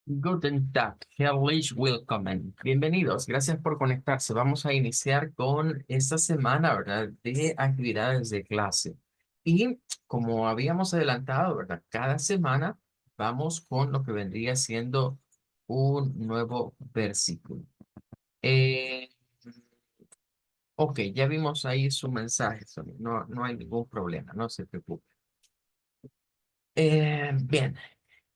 Guten Tag, herzlich willkommen. Bienvenidos, gracias por conectarse. Vamos a iniciar con esta semana, ¿verdad? De actividades de clase. Y como habíamos adelantado, ¿verdad? Cada semana vamos con lo que vendría siendo un nuevo versículo. Eh, ok, ya vimos ahí su mensaje, Sonia. No hay ningún problema, no se preocupe. Bien.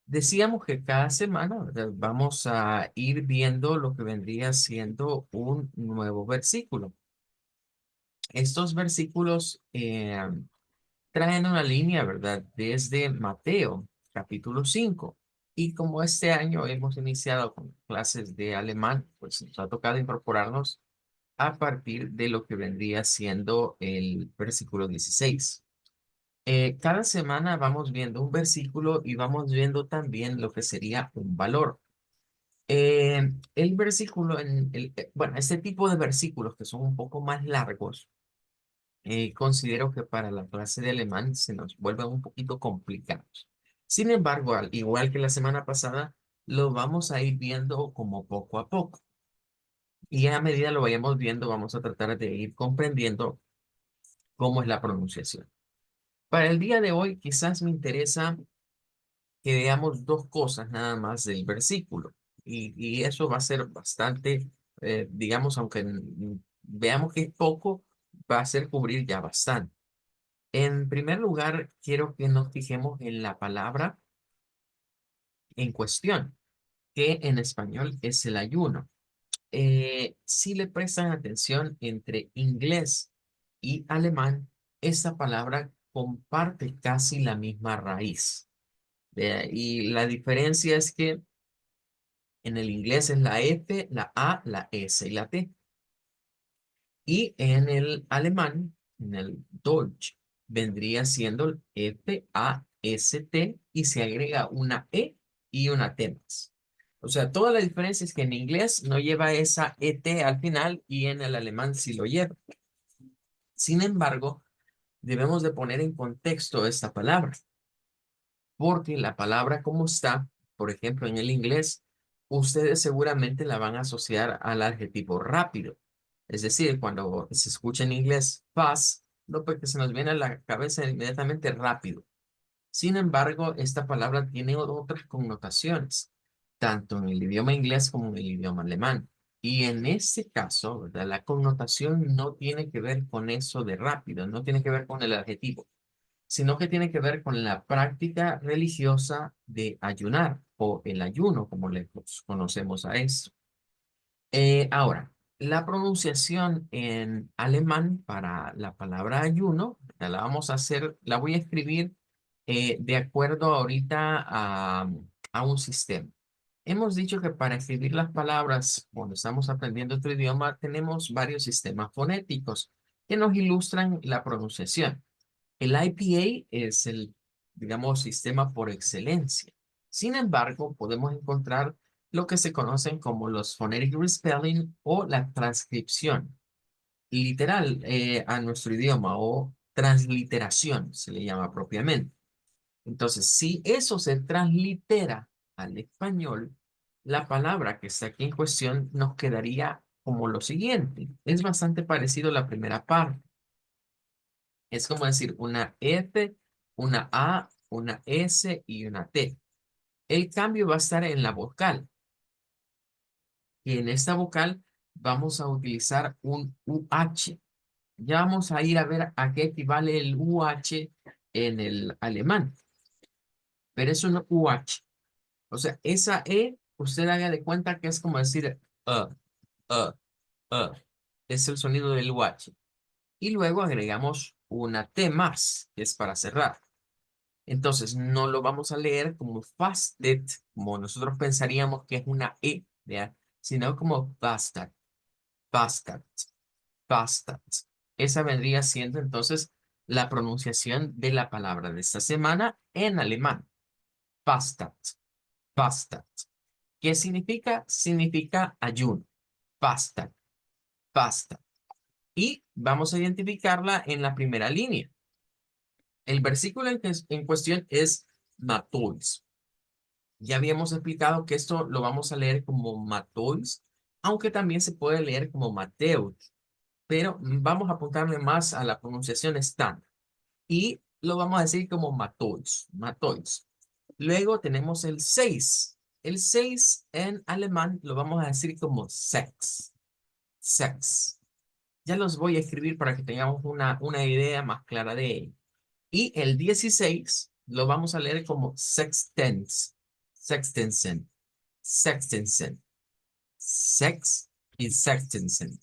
Decíamos que cada semana, ¿verdad? Vamos a ir viendo lo que vendría siendo un nuevo versículo. Estos versículos traen una línea, ¿verdad? Desde Mateo, capítulo 5. Y como este año hemos iniciado con clases de alemán, pues nos ha tocado incorporarnos a partir de lo que vendría siendo el versículo 16. Cada semana vamos viendo un versículo y vamos viendo también lo que sería un valor. El versículo, bueno, este tipo de versículos que son un poco más largos, considero que para la clase de alemán se nos vuelven un poquito complicados. Sin embargo, al igual que la semana pasada, lo vamos a ir viendo como poco a poco. Y a medida lo vayamos viendo, vamos a tratar de ir comprendiendo cómo es la pronunciación. Para el día de hoy, quizás me interesa que veamos dos cosas nada más del versículo. Y eso va a ser bastante, digamos, aunque veamos que es poco, va a ser cubrir ya bastante. En primer lugar, quiero que nos fijemos en la palabra en cuestión, que en español es el ayuno. Si le prestan atención entre inglés y alemán, esta palabra comparte casi la misma raíz. Y la diferencia es que en el inglés es la F, la A, la S y la T. Y en el alemán, en el Deutsch, vendría siendo el F, A, S, T y se agrega una E y una T más. O sea, toda la diferencia es que en inglés no lleva esa ET al final y en el alemán sí lo lleva. Sin embargo, debemos de poner en contexto esta palabra, porque la palabra como está, por ejemplo, en el inglés, ustedes seguramente la van a asociar al adjetivo rápido. Es decir, cuando se escucha en inglés fast, lo que se nos viene a la cabeza inmediatamente rápido. Sin embargo, esta palabra tiene otras connotaciones, tanto en el idioma inglés como en el idioma alemán. Y en este caso, ¿verdad? La connotación no tiene que ver con eso de rápido, no tiene que ver con el adjetivo, sino que tiene que ver con la práctica religiosa de ayunar o el ayuno, como le conocemos a eso. Ahora, la pronunciación en alemán para la palabra ayuno, la vamos a hacer, la voy a escribir de acuerdo ahorita a un sistema. Hemos dicho que para escribir las palabras, cuando estamos aprendiendo otro idioma, tenemos varios sistemas fonéticos que nos ilustran la pronunciación. El IPA es el, digamos, sistema por excelencia. Sin embargo, podemos encontrar lo que se conocen como los phonetic respelling o la transcripción literal a nuestro idioma o transliteración, se le llama propiamente. Entonces, si eso se translitera al español, la palabra que está aquí en cuestión nos quedaría como lo siguiente. Es bastante parecido a la primera parte. Es como decir una F, una A, una S y una T. El cambio va a estar en la vocal. Y en esta vocal vamos a utilizar un UH. Ya vamos a ir a ver a qué equivale el UH en el alemán. Pero es un UH. O sea, esa E, usted haga de cuenta que es como decir uh, uh. Es el sonido del UH. Y luego agregamos una T más, que es para cerrar. Entonces, no lo vamos a leer como fasted, como nosotros pensaríamos que es una E, ¿ya? Sino como bastard, bastard, bastard. Esa vendría siendo entonces la pronunciación de la palabra de esta semana en alemán. Bastard, bastard. ¿Qué significa? Significa ayuno. Bastard, bastard. Y vamos a identificarla en la primera línea. El versículo en cuestión es Matthäus. Ya habíamos explicado que esto lo vamos a leer como Matthäus, aunque también se puede leer como Mateus, pero vamos a apuntarle más a la pronunciación estándar y lo vamos a decir como Matthäus, Matthäus. Luego tenemos el 6. El 6 en alemán lo vamos a decir como Sex, Sex. Ya los voy a escribir para que tengamos una idea más clara de ello. Y el 16 lo vamos a leer como sextens, sextensen, sextensen, sex y sextensen.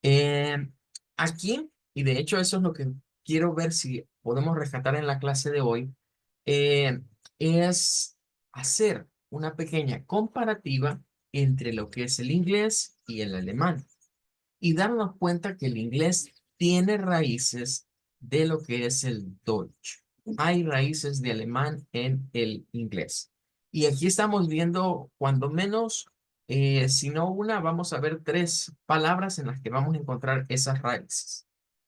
Eh, aquí, y de hecho eso es lo que quiero ver si podemos rescatar en la clase de hoy, eh, es hacer una pequeña comparativa entre lo que es el inglés y el alemán y darnos cuenta que el inglés tiene raíces de lo que es el Deutsch. Hay raíces de alemán en el inglés. Y aquí estamos viendo, cuando menos, si no una, vamos a ver tres palabras en las que vamos a encontrar esas raíces.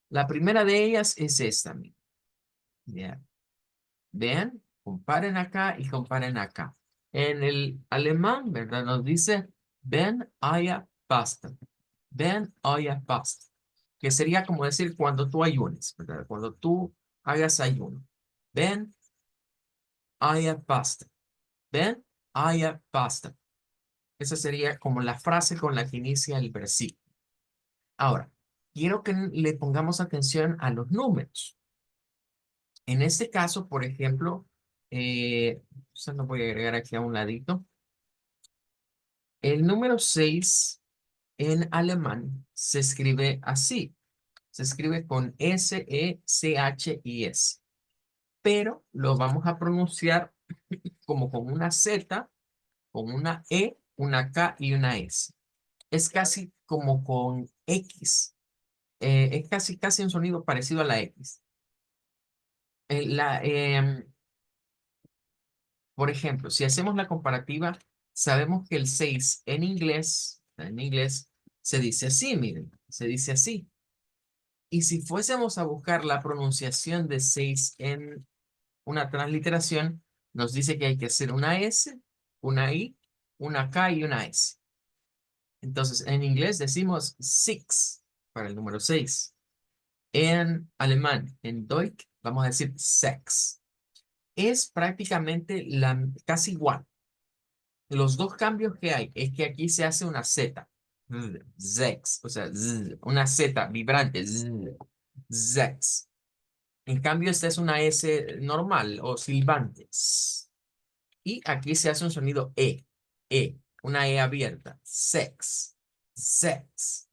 La primera de ellas es esta. Vean, vean, comparen acá y comparen acá. En el alemán, ¿verdad? Nos dice, ven, haya, pasta. Ven, haya, pasta. Que sería como decir cuando tú ayunes, ¿verdad? Cuando tú hagas ayuno. Ven, haya, pasta. Ven, haya, pasta. Esa sería como la frase con la que inicia el versículo. Ahora, quiero que le pongamos atención a los números. En este caso, por ejemplo, se lo voy a agregar aquí a un ladito. El número 6 en alemán se escribe así. Se escribe con S-E-C-H-I-S. Pero lo vamos a pronunciar como con una Z, con una E, una K y una S. Es casi como con X. Es casi un sonido parecido a la X. La, por ejemplo, si hacemos la comparativa, sabemos que el 6 en inglés se dice así, miren, se dice así. Y si fuésemos a buscar la pronunciación de 6 en una transliteración, nos dice que hay que hacer una S, una I, una K y una S. Entonces, en inglés decimos six para el número 6. En alemán, en Deutsch, vamos a decir sex. Es prácticamente casi igual. Los dos cambios que hay es que aquí se hace una Z. Zex, o sea, una Z vibrante. Zex. En cambio, esta es una S normal o silbante. Y aquí se hace un sonido una E abierta. Sex, sex.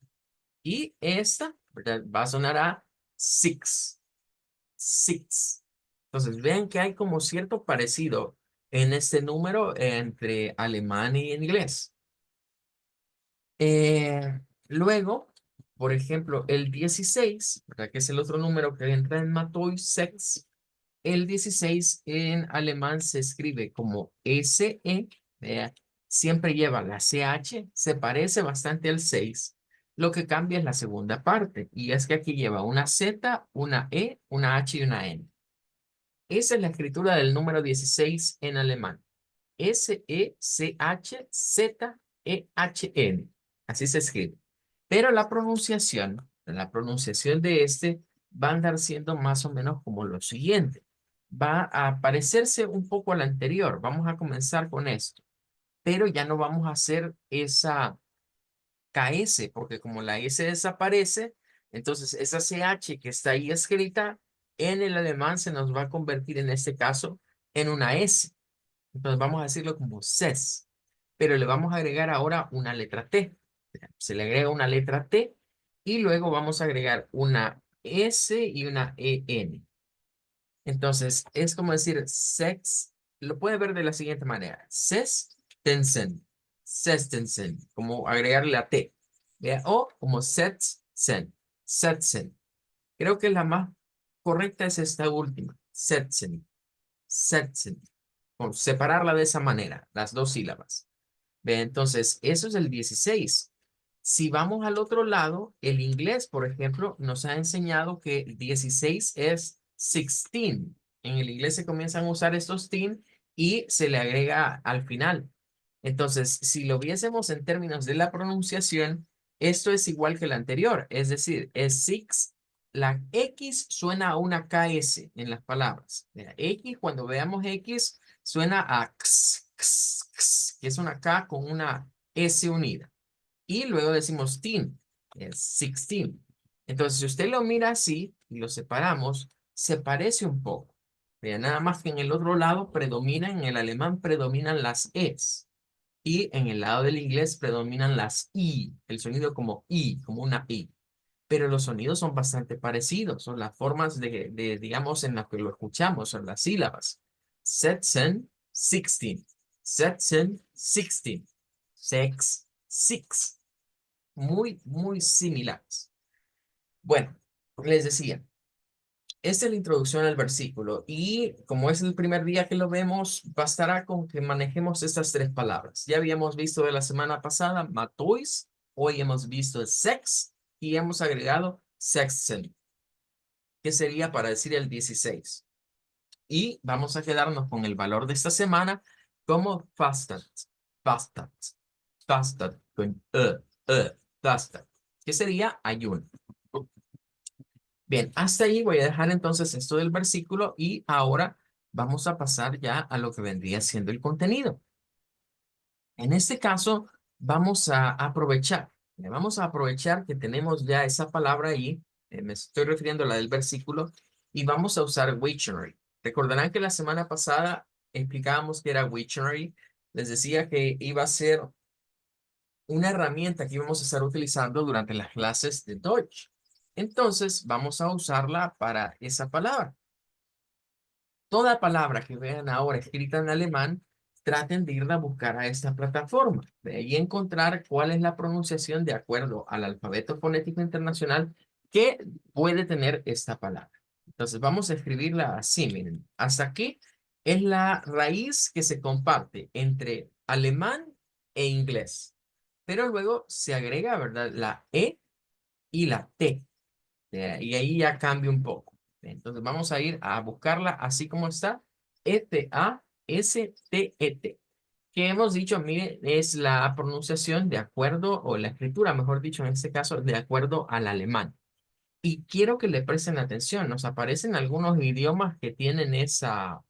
Y esta, ¿verdad? Va a sonar a six, six. Entonces, vean que hay como cierto parecido en este número entre alemán y inglés. Luego, por ejemplo, el 16, ¿verdad? Que es el otro número que entra en Matoi Sex. El 16 en alemán se escribe como SE, vea, siempre lleva la CH, se parece bastante al 6. Lo que cambia es la segunda parte, y es que aquí lleva una Z, una E, una H y una N. Esa es la escritura del número 16 en alemán. S-E-C-H-Z-E-H-N. Así se escribe. Pero la pronunciación de este va a andar siendo más o menos como lo siguiente. Va a parecerse un poco al anterior. Vamos a comenzar con esto. Pero ya no vamos a hacer esa KS, porque como la S desaparece, entonces esa CH que está ahí escrita en el alemán se nos va a convertir en este caso en una S. Entonces vamos a decirlo como ses, pero le vamos a agregar ahora una letra T. Se le agrega una letra T y luego vamos a agregar una S y una EN. Entonces es como decir sex, lo puede ver de la siguiente manera. Sestensen, sestensen, como agregarle la T. ¿Vea? O como setsen, setsen. Creo que la más correcta es esta última, setsen, setsen. Por separarla de esa manera, las dos sílabas. Ve, entonces, eso es el 16. Si vamos al otro lado, el inglés, por ejemplo, nos ha enseñado que 16 es 16. En el inglés se comienzan a usar estos teen y se le agrega al final. Entonces, si lo viésemos en términos de la pronunciación, esto es igual que el anterior, es decir, es six. La X suena a una KS en las palabras. Mira, X, cuando veamos X, suena a x, x, x, que es una K con una S unida. Y luego decimos teen, es 16. Entonces, si usted lo mira así y lo separamos, se parece un poco. Mira, nada más que en el otro lado predominan, en el alemán predominan las es. Y en el lado del inglés predominan las i, el sonido como i, como una i. Pero los sonidos son bastante parecidos, son las formas digamos, en las que lo escuchamos, son las sílabas. 16, 16, 16, 16, 6, 6. Muy, muy similares. Bueno, les decía, esta es la introducción al versículo y como es el primer día que lo vemos, bastará con que manejemos estas tres palabras. Ya habíamos visto de la semana pasada matois, hoy hemos visto sex y hemos agregado sexen, que sería para decir el 16. Y vamos a quedarnos con el valor de esta semana como fastat, fastat, fastat, con fastat, que sería ayuno. Bien, hasta ahí voy a dejar entonces esto del versículo y ahora vamos a pasar ya a lo que vendría siendo el contenido. En este caso, vamos a aprovechar, vamos a aprovechar que tenemos ya esa palabra ahí, me estoy refiriendo a la del versículo, y vamos a usar Wiktionary. Recordarán que la semana pasada explicábamos que era Wiktionary, les decía que iba a ser una herramienta que íbamos a estar utilizando durante las clases de Deutsch. Entonces, vamos a usarla para esa palabra. Toda palabra que vean ahora escrita en alemán, traten de irla a buscar a esta plataforma. De ahí encontrar cuál es la pronunciación de acuerdo al alfabeto fonético internacional que puede tener esta palabra. Entonces, vamos a escribirla así, miren. Hasta aquí es la raíz que se comparte entre alemán e inglés. Pero luego se agrega, ¿verdad? La E y la T. Y ahí ya cambia un poco. Entonces vamos a ir a buscarla así como está. Fastet. Que hemos dicho, mire, es la pronunciación de acuerdo, o la escritura, mejor dicho, en este caso, de acuerdo al alemán. Y quiero que le presten atención. Nos aparecen algunos idiomas que tienen esa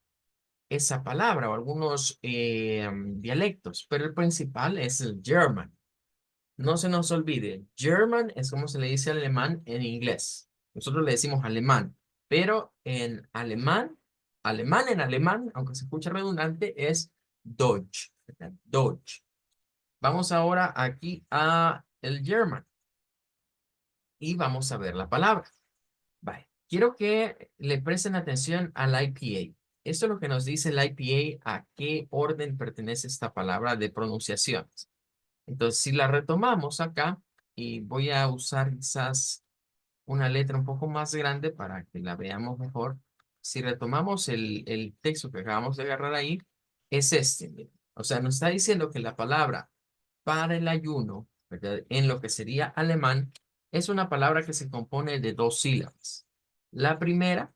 palabra o algunos dialectos, pero el principal es el German. No se nos olvide, German es como se le dice alemán en inglés. Nosotros le decimos alemán, pero en alemán, alemán en alemán, aunque se escucha redundante, es Deutsch, ¿verdad? Deutsch. Vamos ahora aquí a el German y vamos a ver la palabra. Vale. Quiero que le presten atención al IPA. Esto es lo que nos dice el IPA, a qué orden pertenece esta palabra de pronunciación. Entonces, si la retomamos acá, y voy a usar quizás una letra un poco más grande para que la veamos mejor. Si retomamos el texto que acabamos de agarrar ahí, es este. Miren. O sea, nos está diciendo que la palabra para el ayuno, ¿verdad? En lo que sería alemán, es una palabra que se compone de dos sílabas. La primera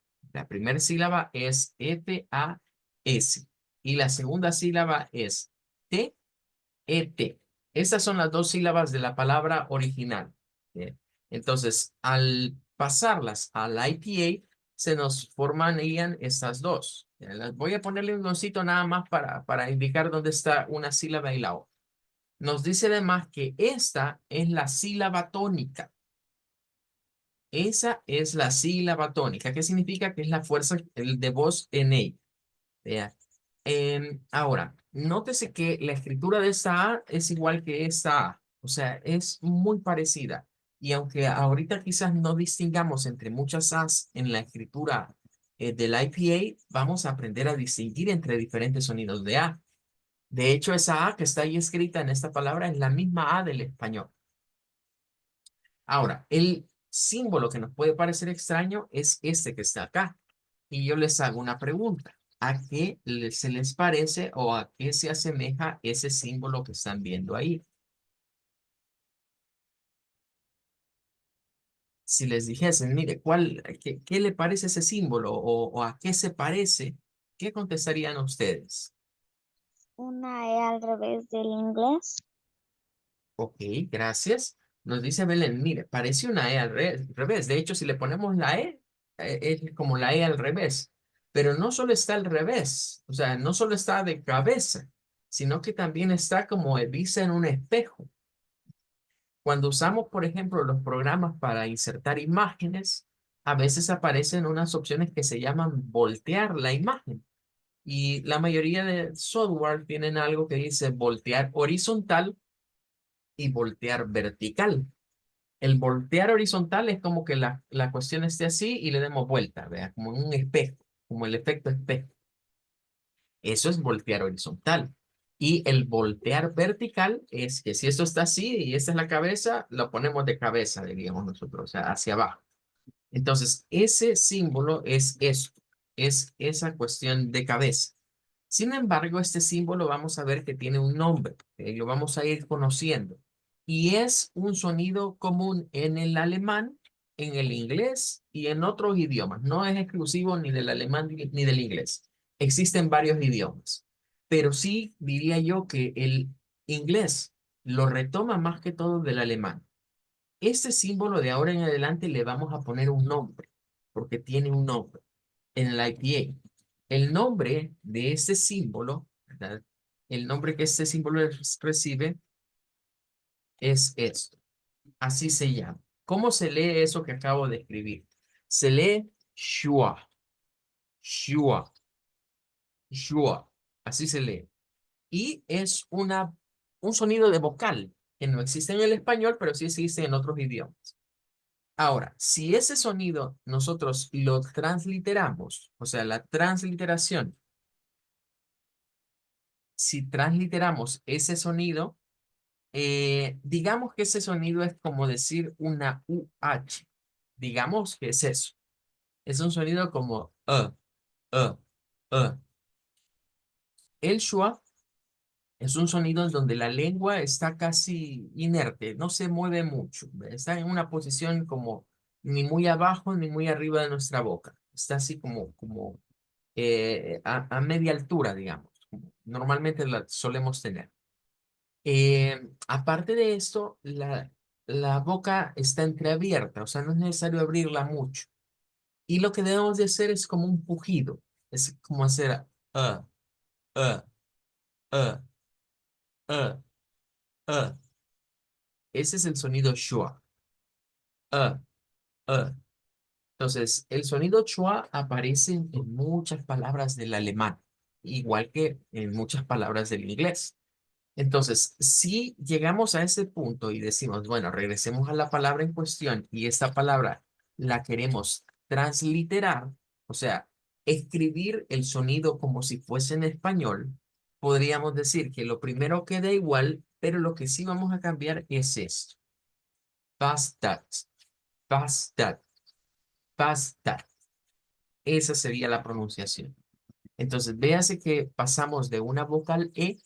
sílaba es F-A-S y la segunda sílaba es T-E-T. Estas son las dos sílabas de la palabra original. Bien. Entonces, al pasarlas al IPA, se nos formarían estas dos. Voy a ponerle un doncito nada más para indicar dónde está una sílaba y la otra. Nos dice además que esta es la sílaba tónica. Esa es la sílaba tónica. ¿Qué significa? Que es la fuerza de voz en ella. Vea. Ahora, nótese que la escritura de esta A es igual que esta A. O sea, es muy parecida. Y aunque ahorita quizás no distingamos entre muchas A's en la escritura del IPA, vamos a aprender a distinguir entre diferentes sonidos de A. De hecho, esa A que está ahí escrita en esta palabra es la misma A del español. Ahora, el símbolo que nos puede parecer extraño es este que está acá. Y yo les hago una pregunta. ¿A qué se les parece o a qué se asemeja ese símbolo que están viendo ahí? Si les dijesen, mire, qué le parece ese símbolo o a qué se parece? ¿Qué contestarían ustedes? Una E al revés del inglés. Ok, gracias. Nos dice Belén, mire, parece una E al revés. De hecho, si le ponemos la E, es como la E al revés. Pero no solo está al revés, o sea, no solo está de cabeza, sino que también está como vista en un espejo. Cuando usamos, por ejemplo, los programas para insertar imágenes, a veces aparecen unas opciones que se llaman voltear la imagen. Y la mayoría de software tienen algo que dice voltear horizontal y voltear vertical. El voltear horizontal es como que la cuestión esté así y le demos vuelta, vea, como en un espejo, como el efecto espejo. Eso es voltear horizontal. Y el voltear vertical es que si esto está así y esta es la cabeza, lo ponemos de cabeza, diríamos nosotros, o sea, hacia abajo. Entonces, ese símbolo es esto, es esa cuestión de cabeza. Sin embargo, este símbolo vamos a ver que tiene un nombre, lo vamos a ir conociendo. Y es un sonido común en el alemán, en el inglés y en otros idiomas. No es exclusivo ni del alemán ni del inglés. Existen varios idiomas. Pero sí diría yo que el inglés lo retoma más que todo del alemán. Este símbolo de ahora en adelante le vamos a poner un nombre, porque tiene un nombre en el IPA. El nombre de este símbolo, ¿verdad? El nombre que este símbolo recibe es esto. Así se llama. ¿Cómo se lee eso que acabo de escribir? Se lee Shua, Shua, Shua. Así se lee. Y es un sonido de vocal que no existe en el español, pero sí existe en otros idiomas. Ahora, si ese sonido nosotros lo transliteramos, o sea, la transliteración, si transliteramos ese sonido, digamos que ese sonido es como decir una UH. Digamos que es eso. Es un sonido como uh, uh. El schwa es un sonido en donde la lengua está casi inerte, no se mueve mucho. Está en una posición como ni muy abajo ni muy arriba de nuestra boca. Está así como a media altura, digamos. Como normalmente la solemos tener. Aparte de esto, la boca está entreabierta, o sea, no es necesario abrirla mucho. Y lo que debemos de hacer es como un pujido, es como hacer uh, uh, uh, uh, uh. Ese es el sonido schwa. Uh, uh. Entonces, el sonido schwa aparece en muchas palabras del alemán, igual que en muchas palabras del inglés. Entonces, si llegamos a ese punto y decimos, bueno, regresemos a la palabra en cuestión y esta palabra la queremos transliterar, o sea, escribir el sonido como si fuese en español, podríamos decir que lo primero queda igual, pero lo que sí vamos a cambiar es esto. Bastard, bastard, bastard. Esa sería la pronunciación. Entonces, véase que pasamos de una vocal E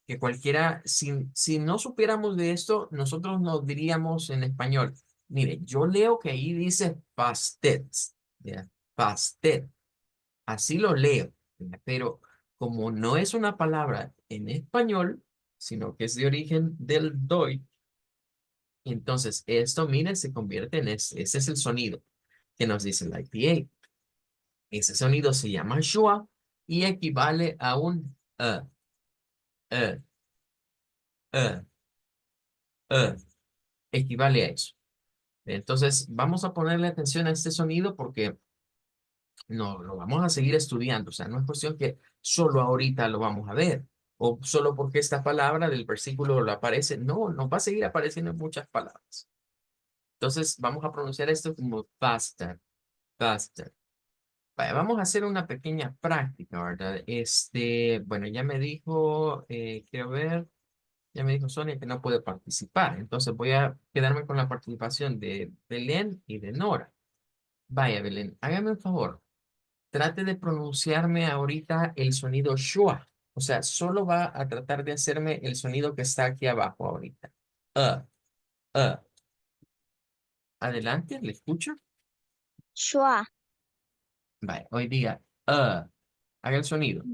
que cualquiera, si no supiéramos de esto, nosotros nos diríamos en español, mire, yo leo que ahí dice pastel, ¿ya? Pastel, así lo leo, ¿ya? Pero como no es una palabra en español, sino que es de origen del Deutsch, entonces esto, mire, se convierte en ese es el sonido que nos dice el IPA. Ese sonido se llama schwa y equivale a un uh, uh, uh, equivale a eso. Entonces, vamos a ponerle atención a este sonido porque no lo vamos a seguir estudiando. O sea, no es cuestión que solo ahorita lo vamos a ver o solo porque esta palabra del versículo lo aparece. No, nos va a seguir apareciendo en muchas palabras. Entonces, vamos a pronunciar esto como bastard, bastard. Vaya, vamos a hacer una pequeña práctica, ¿verdad? Bueno, ya me dijo, quiero ver, ya me dijo Sonia que no puede participar. Entonces, voy a quedarme con la participación de Belén y de Nora. Vaya, Belén, hágame un favor. Trate de pronunciarme ahorita el sonido schwa. O sea, solo va a tratar de hacerme el sonido que está aquí abajo ahorita. Uh, uh. Adelante, ¿le escucho? Shua. Vaya, hoy diga, haga el sonido.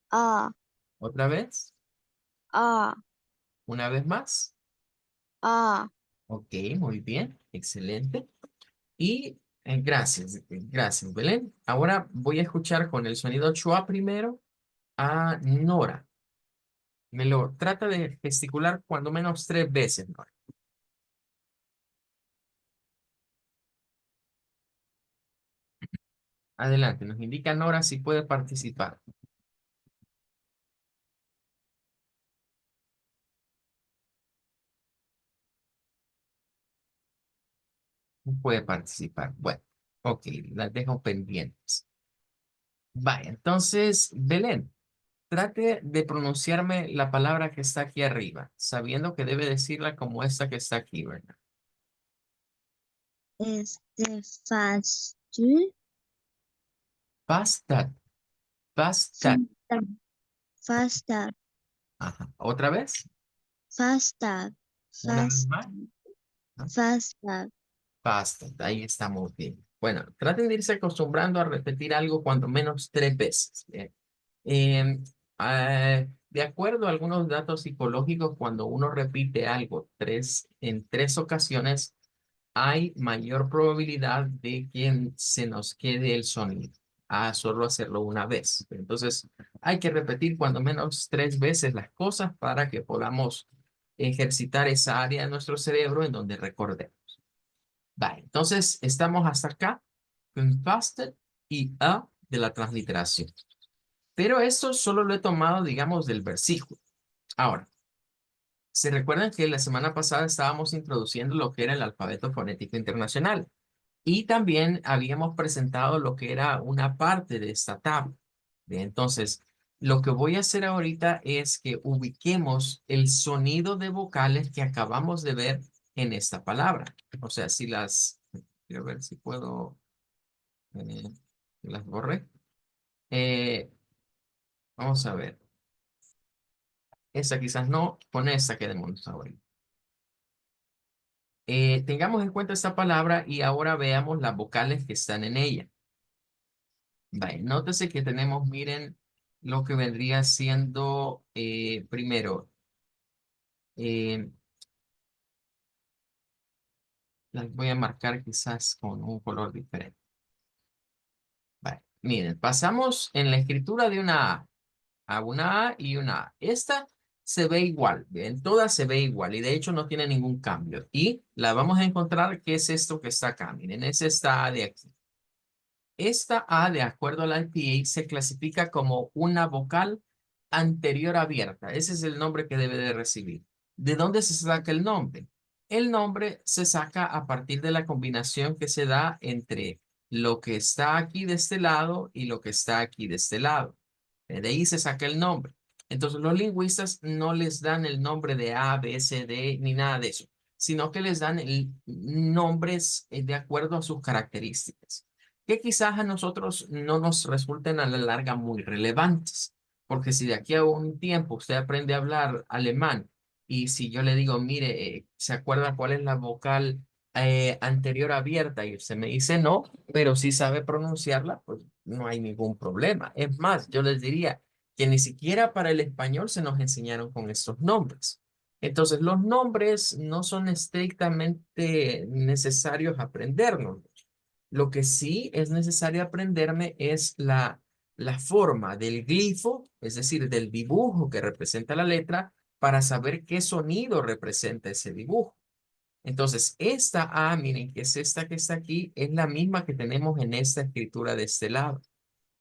Ah, Otra vez, A, una vez más. A. Ok, muy bien, excelente. Y gracias, gracias, Belén. Ahora voy a escuchar con el sonido chua primero a Nora. Me lo trata de gesticular cuando menos 3 veces, Nora. Adelante, nos indica Nora si puede participar. No puede participar. Bueno, ok, las dejo pendientes. Vaya, entonces, Belén, trate de pronunciarme la palabra que está aquí arriba, sabiendo que debe decirla como esta que está aquí, ¿verdad? Faster, Bastard, bastard. faster, faster, Ajá. ¿Otra vez? faster, Una vez más. faster, ¿No? faster. Bastard, ahí estamos bien. Bueno, traten de irse acostumbrando a repetir algo cuando menos 3 veces. Bien. Em, de acuerdo a algunos datos psicológicos, cuando uno repite algo en 3 ocasiones, hay mayor probabilidad de que se nos quede el sonido a solo hacerlo una vez. Entonces, hay que repetir cuando menos 3 veces las cosas para que podamos ejercitar esa área de nuestro cerebro en donde recordemos. Vale, entonces estamos hasta acá con fasted y a de la transliteración. Pero esto solo lo he tomado, digamos, del versículo. Ahora, ¿se recuerdan que la semana pasada estábamos introduciendo lo que era el alfabeto fonético internacional? Y también habíamos presentado lo que era una parte de esta tabla. Bien, entonces, lo que voy a hacer ahorita es que ubiquemos el sonido de vocales que acabamos de ver en esta palabra. O sea, si las, quiero ver si puedo, eh, las borré. Eh, Vamos a ver. Esa quizás no, con esta quedémonos ahorita. Tengamos en cuenta esta palabra y ahora veamos las vocales que están en ella. Vale, nótese que tenemos, miren, lo que vendría siendo primero, eh, las voy a marcar quizás con un color diferente. Vale, miren, pasamos en la escritura de una a una A y una A. Esta se ve igual, bien, todas se ve igual y de hecho no tiene ningún cambio. Y la vamos a encontrar, ¿qué es esto que está acá? Miren, es esta A de aquí. Esta A, de acuerdo al IPA, se clasifica como una vocal anterior abierta. Ese es el nombre que debe de recibir. ¿De dónde se saca el nombre? El nombre se saca a partir de la combinación que se da entre lo que está aquí de este lado y lo que está aquí de este lado. De ahí se saca el nombre. Entonces, los lingüistas no les dan el nombre de A, B, C, D, ni nada de eso, sino que les dan nombres de acuerdo a sus características que quizás a nosotros no nos resulten a la larga muy relevantes, porque si de aquí a un tiempo usted aprende a hablar alemán y si yo le digo, mire, ¿se acuerda cuál es la vocal anterior abierta? Y usted me dice no, pero sí sabe pronunciarla, pues no hay ningún problema. Es más, yo les diría que ni siquiera para el español se nos enseñaron con estos nombres. Entonces, los nombres no son estrictamente necesarios aprendernos. Lo que sí es necesario aprenderme es la forma del glifo, es decir, del dibujo que representa la letra, para saber qué sonido representa ese dibujo. Entonces, esta A, miren, que es esta que está aquí, es la misma que tenemos en esta escritura de este lado.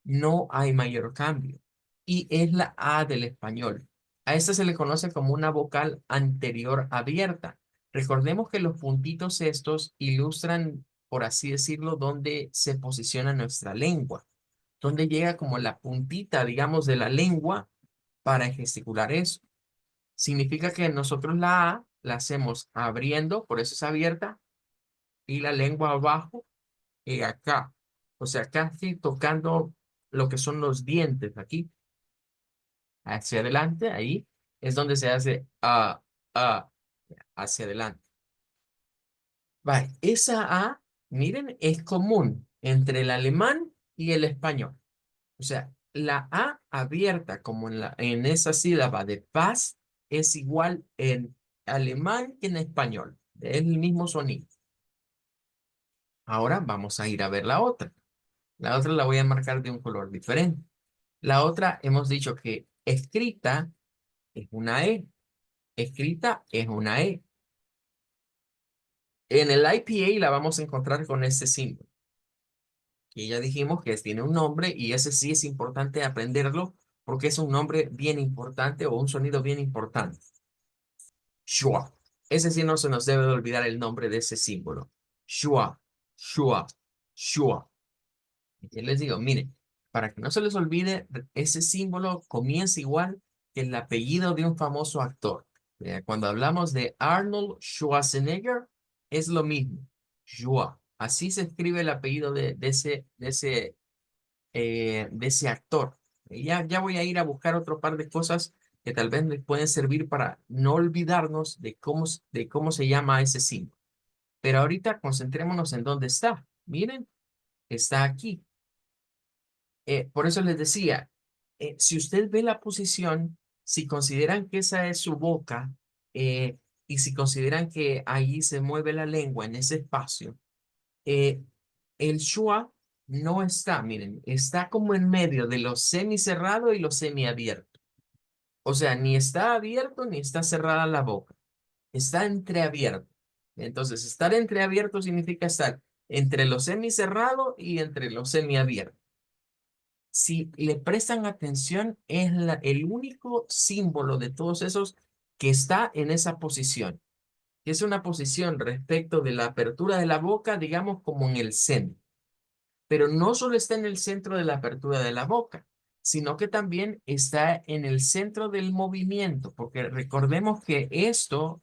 No hay mayor cambio. Y es la A del español. A esta se le conoce como una vocal anterior abierta. Recordemos que los puntitos estos ilustran, por así decirlo, dónde se posiciona nuestra lengua, dónde llega como la puntita, digamos, de la lengua para gesticular eso. Significa que nosotros la A la hacemos abriendo, por eso es abierta, y la lengua abajo acá. O sea, casi tocando lo que son los dientes aquí, hacia adelante, ahí es donde se hace a, hacia adelante. Vale, esa miren, es común entre el alemán y el español. O sea, La A abierta, como en esa sílaba de paz, es igual en alemán que en español. Es el mismo sonido. Ahora vamos a ir a ver la otra. La otra la voy a marcar de un color diferente. La otra hemos dicho que escrita es una E. Escrita es una E. En el IPA la vamos a encontrar con este símbolo. Y ya dijimos que tiene un nombre y ese sí es importante aprenderlo porque es un nombre bien importante o un sonido bien importante. Shua. Ese sí no se nos debe de olvidar el nombre de ese símbolo. Shua, shua, shua. Y les digo, miren, para que no se les olvide, ese símbolo comienza igual que el apellido de un famoso actor. Cuando hablamos de Arnold Schwarzenegger, es lo mismo. Shua. Así se escribe el apellido de ese actor. Y ya voy a ir a buscar otro par de cosas que tal vez les pueden servir para no olvidarnos de cómo se llama ese símbolo. Pero ahorita concentrémonos en dónde está. Miren, está aquí. Por eso les decía, si usted ve la posición, si consideran que esa es su boca, eh, y si consideran que ahí se mueve la lengua en ese espacio, eh, el schwa no está, miren, está como en medio de lo semicerrado y lo semiabierto. O sea, ni está abierto ni está cerrada la boca. Está entreabierto. Entonces, estar entreabierto significa estar entre lo semicerrado y entre lo semiabierto. Si le prestan atención, es el único símbolo de todos esos que está en esa posición, que es una posición respecto de la apertura de la boca, digamos como en el centro. Pero no solo está en el centro de la apertura de la boca, sino que también está en el centro del movimiento, porque recordemos que estos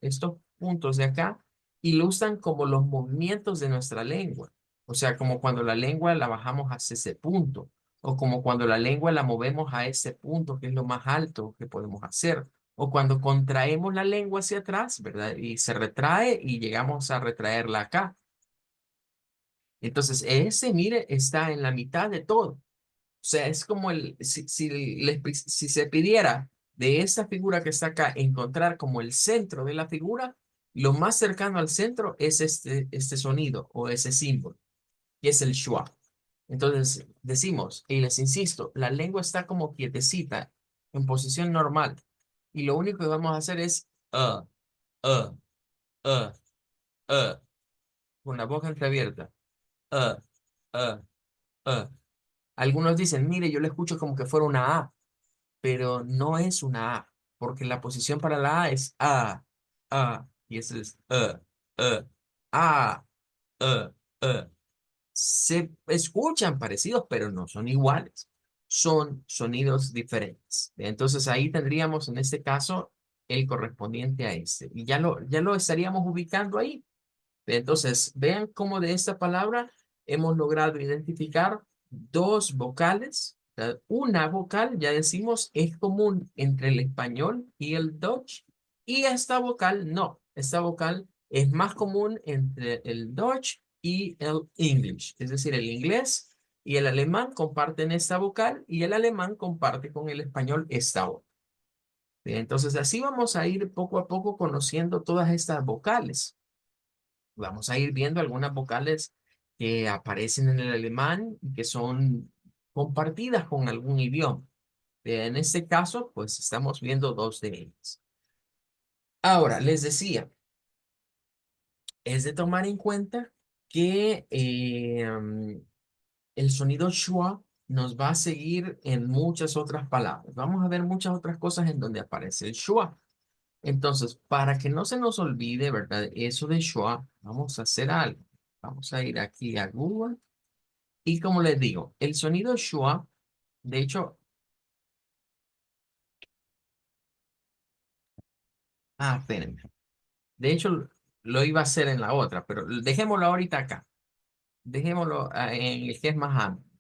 puntos de acá, ilustran como los movimientos de nuestra lengua. O sea, como cuando la lengua la bajamos hacia ese punto, o como cuando la lengua la movemos a ese punto, que es lo más alto que podemos hacer. O cuando contraemos la lengua hacia atrás, ¿verdad? Y se retrae y llegamos a retraerla acá. Entonces, ese, mire, está en la mitad de todo. O sea, es como si se pidiera de esa figura que está acá, encontrar como el centro de la figura, lo más cercano al centro es este sonido o ese símbolo, y es el schwa. Entonces, decimos, y les insisto, la lengua está como quietecita, en posición normal, y lo único que vamos a hacer es, uh, uh, con la boca entreabierta, uh, uh, uh. Algunos dicen, mire, yo le escucho como que fuera una A, pero no es una A, porque la posición para la A es A, y eso es A, A, A. Se escuchan parecidos, pero no son iguales. Son sonidos diferentes. Entonces ahí tendríamos en este caso el correspondiente a este. Y ya lo estaríamos ubicando ahí. Entonces, vean cómo de esta palabra hemos logrado identificar dos vocales. Una vocal, ya decimos, es común entre el español y el Dutch, y esta vocal no. Esta vocal es más común entre el Dutch y el English. Es decir, el inglés y el alemán comparten esta vocal y el alemán comparte con el español esta vocal. Entonces, así vamos a ir poco a poco conociendo todas estas vocales. Vamos a ir viendo algunas vocales que aparecen en el alemán y que son compartidas con algún idioma. En este caso, pues estamos viendo dos de ellas. Ahora, les decía, es de tomar en cuenta que el sonido schwa nos va a seguir en muchas otras palabras. Vamos a ver muchas otras cosas en donde aparece el schwa. Entonces, para que no se nos olvide, ¿verdad? Eso de schwa, vamos a hacer algo. Vamos a ir aquí a Google. Y como les digo, el sonido schwa, de hecho, espérenme. De hecho, lo iba a hacer en la otra, pero dejémoslo ahorita acá. Dejémoslo en el que es más amplio.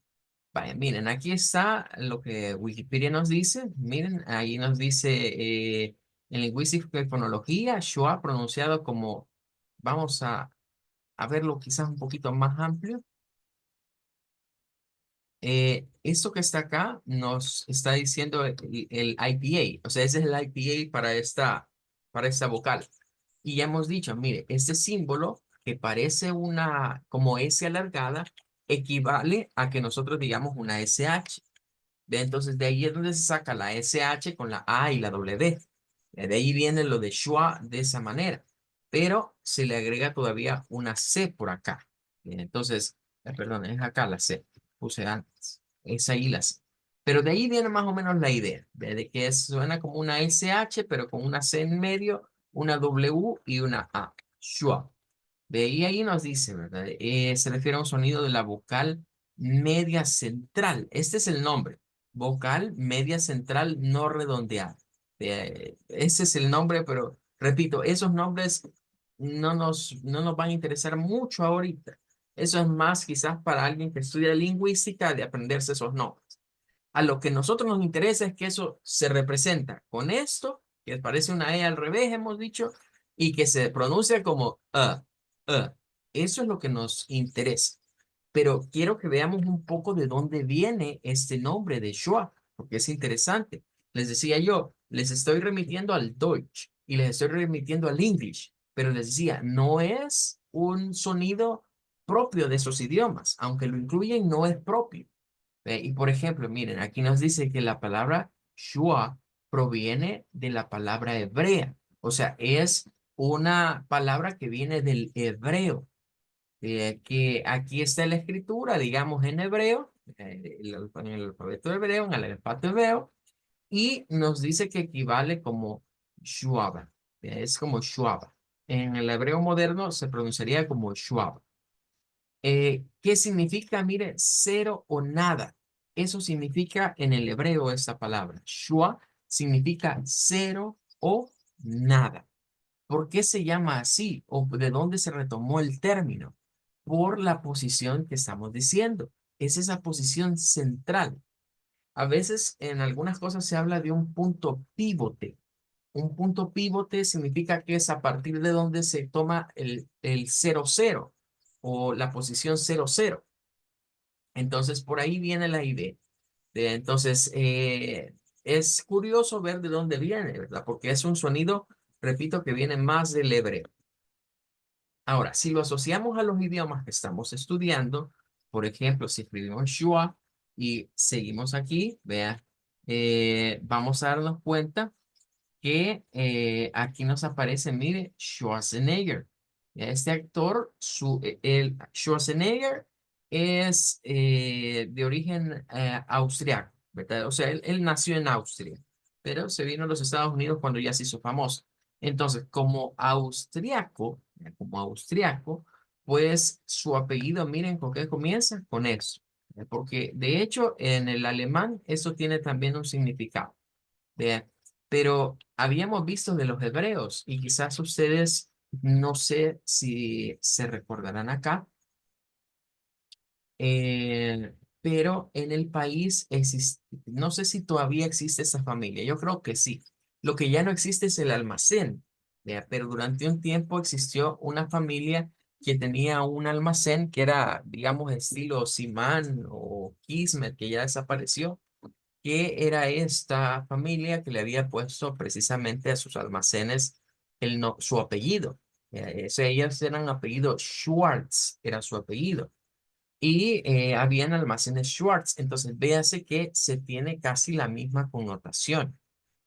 Vaya, miren, aquí está lo que Wikipedia nos dice. Miren, ahí nos dice en lingüística y fonología, schwa pronunciado como, vamos a verlo quizás un poquito más amplio. Esto que está acá nos está diciendo el IPA, o sea, ese es el IPA para esta vocal. Y ya hemos dicho, mire, este símbolo que parece una como S alargada equivale a que nosotros digamos una SH. ¿Ve? Entonces de ahí es donde se saca la SH con la A y la W. De ahí viene lo de schwa de esa manera, pero se le agrega todavía una C por acá. Bien, entonces, perdón, es acá la C, puse antes, es ahí la C. Pero de ahí viene más o menos la idea, de que suena como una SH, pero con una C en medio, una W y una A. Schwa. De ahí nos dice, ¿verdad? Se refiere a un sonido de la vocal media central. Este es el nombre. Vocal media central no redondeada. Ese es el nombre, pero repito, esos nombres no nos van a interesar mucho ahorita. Eso es más quizás para alguien que estudia lingüística de aprenderse esos nombres. A lo que nosotros nos interesa es que eso se representa con esto, que parece una E al revés, hemos dicho, y que se pronuncia como uh. Eso es lo que nos interesa. Pero quiero que veamos un poco de dónde viene este nombre de Schwa, porque es interesante. Les decía yo, les estoy remitiendo al Deutsch y les estoy remitiendo al English, pero les decía, no es un sonido propio de esos idiomas, aunque lo incluyen, no es propio. Y por ejemplo, miren, aquí nos dice que la palabra Shua proviene de la palabra hebrea. O sea, es una palabra que viene del hebreo. Que aquí está la escritura, digamos, en hebreo, en el alfabeto hebreo, en el alfabeto hebreo, y nos dice que equivale como Shuaba. Es como Shuaba. En el hebreo moderno se pronunciaría como Shuaba. ¿Qué significa? Mire, cero o nada. Eso significa en el hebreo esta palabra. Shua significa cero o nada. ¿Por qué se llama así? ¿O de dónde se retomó el término? Por la posición que estamos diciendo. Es esa posición central. A veces en algunas cosas se habla de un punto pívote. Un punto pívote significa que es a partir de donde se toma el 00 o la posición 00. Entonces, por ahí viene la idea. Entonces, es curioso ver de dónde viene, ¿verdad? Porque es un sonido, repito, que viene más del hebreo. Ahora, si lo asociamos a los idiomas que estamos estudiando, por ejemplo, si escribimos Shua y seguimos aquí, vea, vamos a darnos cuenta que aquí nos aparece, mire, Schwarzenegger. Este actor, el Schwarzenegger es de origen austriaco, ¿verdad? O sea, él nació en Austria, pero se vino a los Estados Unidos cuando ya se hizo famoso. Entonces, como austriaco, pues su apellido, miren, ¿con qué comienza? Con eso. Porque de hecho, en el alemán, eso tiene también un significado. Vean, pero habíamos visto de los hebreos y quizás ustedes, no sé si se recordarán acá, pero en el país existe, no sé si todavía existe esa familia, yo creo que sí. Lo que ya no existe es el almacén, vea, pero durante un tiempo existió una familia que tenía un almacén que era, digamos, estilo Simán o Kismet, que ya desapareció, que era esta familia que le había puesto precisamente a sus almacenes su apellido. O sea, ellas eran apellido Schwartz, era su apellido. Y habían almacenes Schwartz, entonces véase que se tiene casi la misma connotación.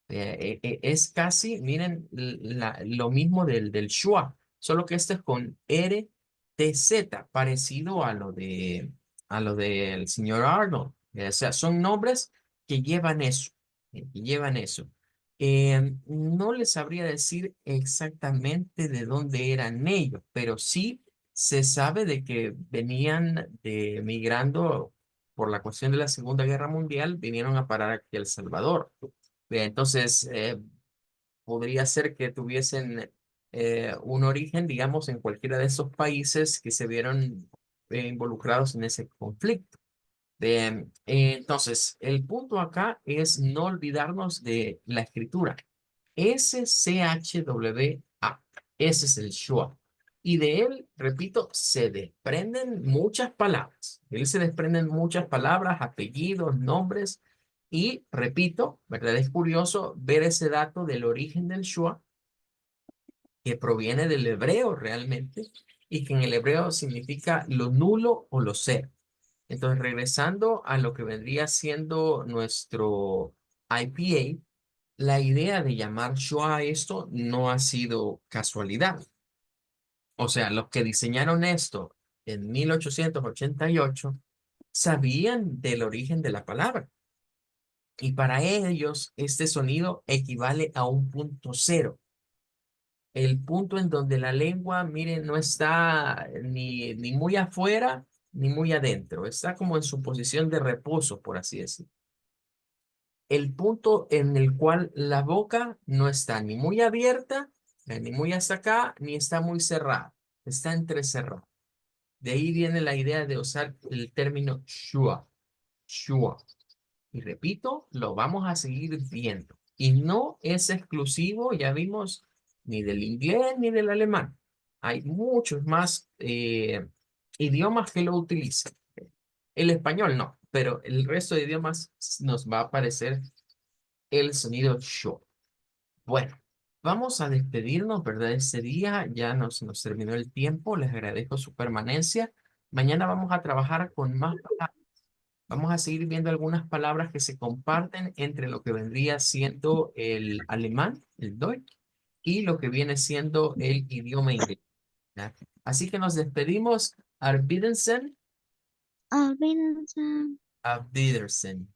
Es casi, miren, lo mismo del Schwa, solo que este es con R-T-Z, parecido a lo del señor Arnold. O sea, son nombres que llevan eso, que llevan eso. No les sabría decir exactamente de dónde eran ellos, pero sí se sabe de que venían migrando por la cuestión de la Segunda Guerra Mundial, vinieron a parar aquí a El Salvador. Bien, entonces, podría ser que tuviesen un origen, digamos, en cualquiera de esos países que se vieron involucrados en ese conflicto. Bien, entonces, el punto acá es no olvidarnos de la escritura. SCHWA. Ese es el Shua. Y de él, repito, se desprenden muchas palabras. De él se desprenden muchas palabras, apellidos, nombres. Y repito, ¿verdad? Es curioso ver ese dato del origen del Shua, que proviene del hebreo realmente, y que en el hebreo significa lo nulo o lo cero. Entonces, regresando a lo que vendría siendo nuestro IPA, la idea de llamar Shua a esto no ha sido casualidad. O sea, los que diseñaron esto en 1888 sabían del origen de la palabra. Y para ellos, este sonido equivale a un punto cero. El punto en donde la lengua, miren, no está ni muy afuera ni muy adentro. Está como en su posición de reposo, por así decirlo. El punto en el cual la boca no está ni muy abierta, ni muy hasta acá, ni está muy cerrada. Está entrecerrada. De ahí viene la idea de usar el término shua, shua. Y repito, lo vamos a seguir viendo. Y no es exclusivo, ya vimos, ni del inglés ni del alemán. Hay muchos más idiomas que lo utilizan. El español no, pero el resto de idiomas nos va a aparecer el sonido shua. Bueno, vamos a despedirnos, ¿verdad? Este día ya nos terminó el tiempo. Les agradezco su permanencia. Mañana vamos a trabajar con más palabras. Vamos a seguir viendo algunas palabras que se comparten entre lo que vendría siendo el alemán, el Deutsch, y lo que viene siendo el idioma inglés. ¿Ya? Así que nos despedimos. Auf Wiedersehen. Auf Wiedersehen. Auf Wiedersehen.